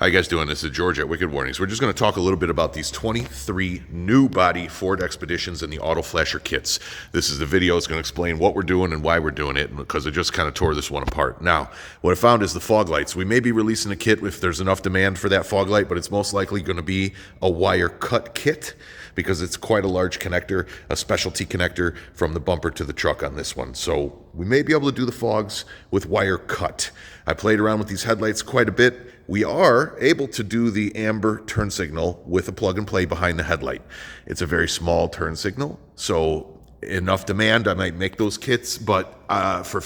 How you guys doing? This is George at Wicked Warnings. We're just going to talk a little bit about these 23 new body Ford Expeditions and the auto flasher kits. This is the video. It's going to explain what we're doing and why we're doing it, because I just kind of tore this one apart. Now, what I found is the fog lights. We may be releasing a kit if there's enough demand for that fog light, but it's most likely going to be a wire cut kit because it's quite a large connector, a specialty connector from the bumper to the truck on this one. So we may be able to do the fogs with wire cut. I played around with these headlights quite a bit. We are able to do the amber turn signal with a plug and play behind the headlight. It's a very small turn signal, so enough demand, I might make those kits, but for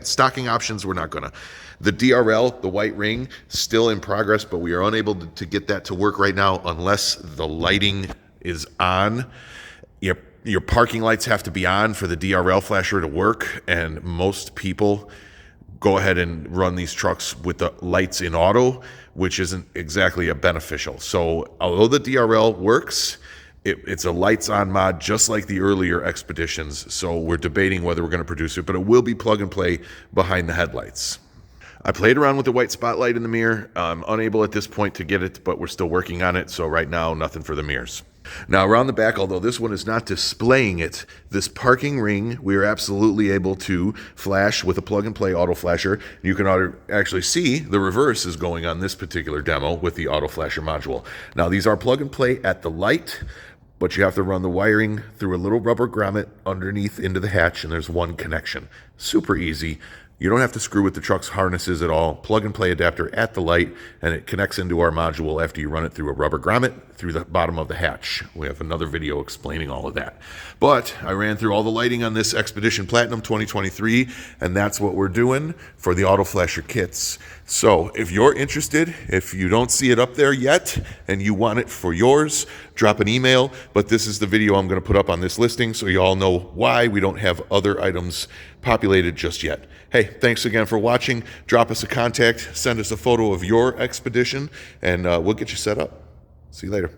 stocking options, we're not gonna. The DRL, the white ring, still in progress, but we are unable to get that to work right now unless the lighting is on. Your parking lights have to be on for the DRL flasher to work, and most people go ahead and run these trucks with the lights in auto, which isn't exactly a beneficial. So although the DRL works, it's a lights on mod just like the earlier Expeditions. So we're debating whether we're going to produce it, but it will be plug and play behind the headlights. I played around with the white spotlight in the mirror. I'm unable at this point to get it, but we're still working on it. So right now, nothing for the mirrors. Now around the back, although this one is not displaying it, this parking ring, we are absolutely able to flash with a plug and play auto flasher. You can actually see the reverse is going on this particular demo with the auto flasher module. Now these are plug and play at the light, but you have to run the wiring through a little rubber grommet underneath into the hatch, and there's one connection. Super easy. You don't have to screw with the truck's harnesses at all. Plug and play adapter at the light, and it connects into our module after you run it through a rubber grommet through the bottom of the hatch. We have another video explaining all of that. But I ran through all the lighting on this Expedition Platinum 2023, and that's what we're doing for the auto flasher kits. So if you're interested, if you don't see it up there yet and you want it for yours, drop an email. But this is the video I'm going to put up on this listing so you all know why we don't have other items populated just yet. Hey, thanks again for watching. Drop us a contact, send us a photo of your Expedition, and we'll get you set up. See you later.